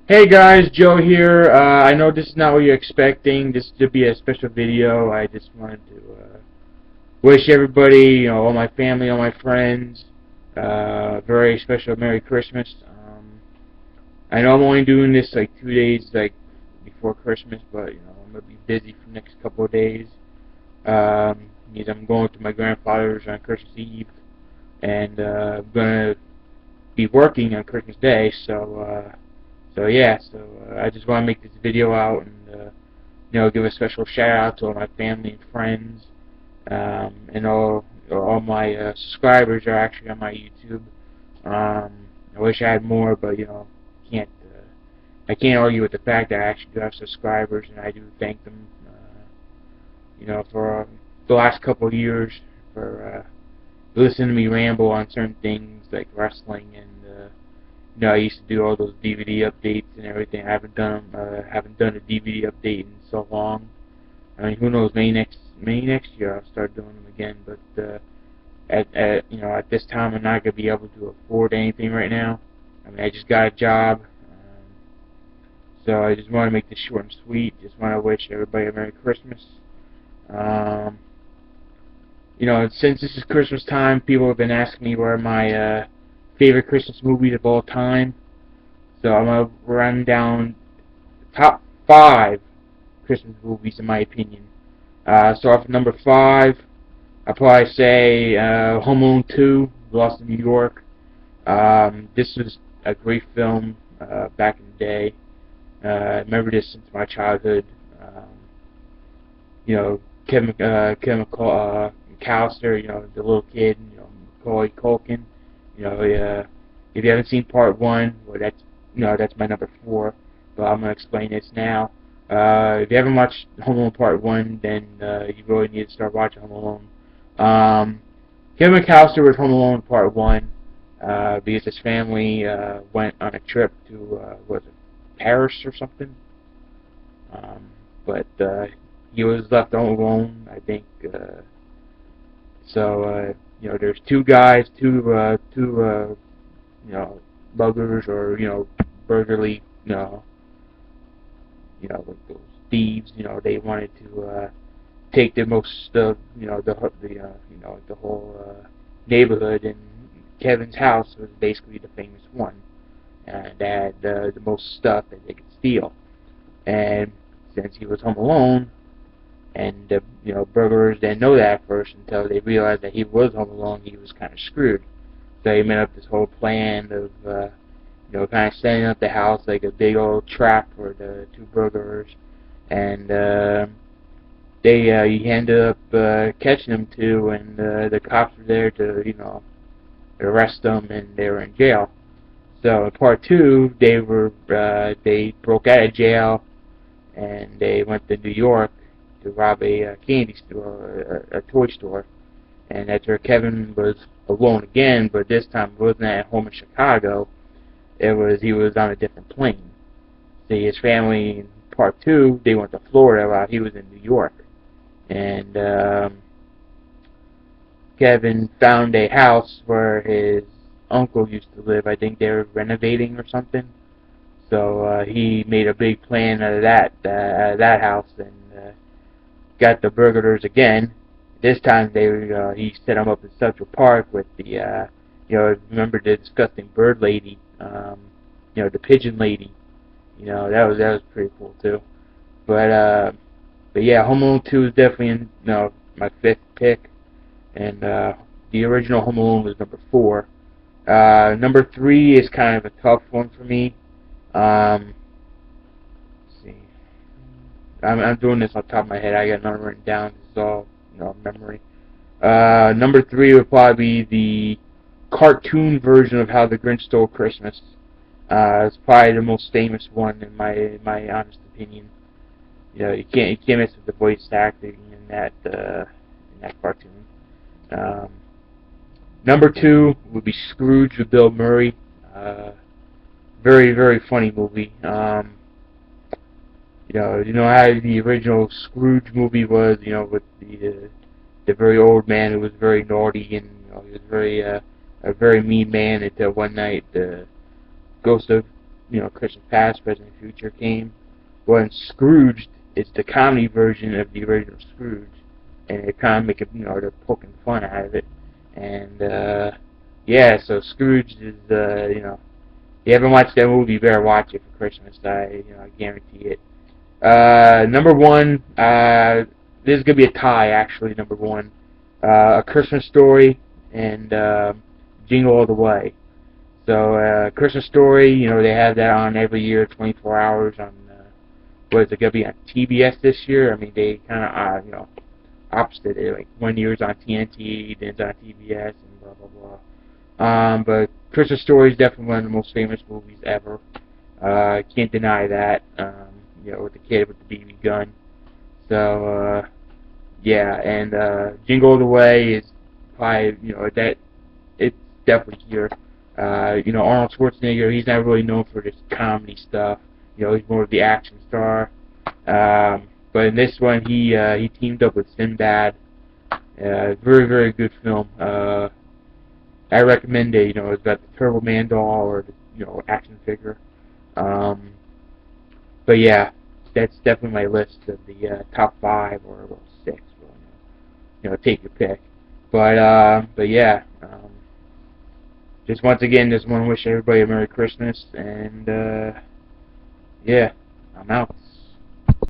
Hey guys, Joe here. I know this is not what you're expecting. This to be a special video. I just wanted to wish everybody, all my family, all my friends, very special Merry Christmas. I know I'm only doing this like 2 days, like before Christmas, but I'm gonna be busy for the next couple of days. Because I'm going to my grandfather's on Christmas Eve, and I'm gonna be working on Christmas Day, so yeah, I just want to make this video out and give a special shout out to all my family and friends, and all my subscribers are actually on my YouTube. I wish I had more, but can't I can't argue with the fact that I actually do have subscribers, and I do thank them, for the last couple of years for listening to me ramble on certain things like wrestling and. I used to do all those DVD updates and everything. I haven't done a DVD update in so long. I mean, who knows? Maybe next year I'll start doing them again. But at this time I'm not gonna be able to afford anything right now. I mean, I just got a job, so I just want to make this short and sweet. Just want to wish everybody a Merry Christmas. Since this is Christmas time, people have been asking me where my favorite Christmas movies of all time. So I'm going to run down the top 5 Christmas movies in my opinion. So off at number 5, I'll probably say Home Alone 2, Lost in New York. This was a great film back in the day. I remember this since my childhood. Kevin McCallister, the little kid, Macaulay Culkin. If you haven't seen part 1, well, that's my number 4. But I'm gonna explain this now. If you haven't watched Home Alone Part 1, then you really need to start watching Home Alone. Kevin McCallister was Home Alone Part 1 because his family went on a trip to was it Paris or something. But he was left alone, I think. There's two guys, two buggers or burglary, like those thieves. They wanted to take the most of, the whole neighborhood, and Kevin's house was basically the famous one, and they had the most stuff that they could steal. And since he was home alone, and burglars didn't know that at first until they realized that he was home alone, he was kind of screwed. So he made up this whole plan of, kind of setting up the house like a big old trap for the two burglars, and he ended up catching them too, and the cops were there to, arrest them, and they were in jail. So in part 2, they broke out of jail, and they went to New York to rob a candy store, a toy store, and that's where Kevin was alone again. But this time it wasn't at home in Chicago. He was on a different plane. See, his family in part 2, they went to Florida while he was in New York, and Kevin found a house where his uncle used to live. I think they were renovating or something. So he made a big plan out of that house, and got the burglars again. This time he set them up in Central Park with the remember the disgusting bird lady, the pigeon lady. That was pretty cool too. But yeah, Home Alone 2 is definitely my 5th pick, and the original Home Alone was number 4. Number 3 is kind of a tough one for me. Let's see. I'm doing this on top of my head. I got nothing written down. This is all memory. Number 3 would probably be the cartoon version of How the Grinch Stole Christmas. It's probably the most famous one in my honest opinion. You can't miss with the voice acting in that cartoon. Number 2 would be Scrooge with Bill Murray. Very, very funny movie. How the original Scrooge movie was, with the very old man who was very naughty, and he was a very mean man until one night the ghost of Christmas Past, Present, and Future came. Well, and Scrooge is the comedy version of the original Scrooge, and they're kind of making, they're poking fun out of it. And yeah, so Scrooge is, if you haven't watched that movie, you better watch it for Christmas. I guarantee it. Number one, this is gonna be a tie actually. Number one, A Christmas Story and Jingle All the Way. So, Christmas Story, they have that on every year, 24 hours on, what is it gonna be on TBS this year? I mean, they kind of, opposite it. Like one year it's on TNT, then it's on TBS, and blah blah blah. But Christmas Story is definitely one of the most famous movies ever. Can't deny that. With the kid with the BB gun. So, yeah, and Jingle All the Way is probably, that it's definitely here. Arnold Schwarzenegger, he's not really known for this comedy stuff. He's more of the action star. But in this one, he teamed up with Sinbad. Very, very good film. I recommend it. It's got the Turbo Man doll or the, action figure. But yeah, that's definitely my list of the top 5 or 6. Take your pick. But yeah. Just once again, just want to wish everybody a Merry Christmas, and yeah, I'm out.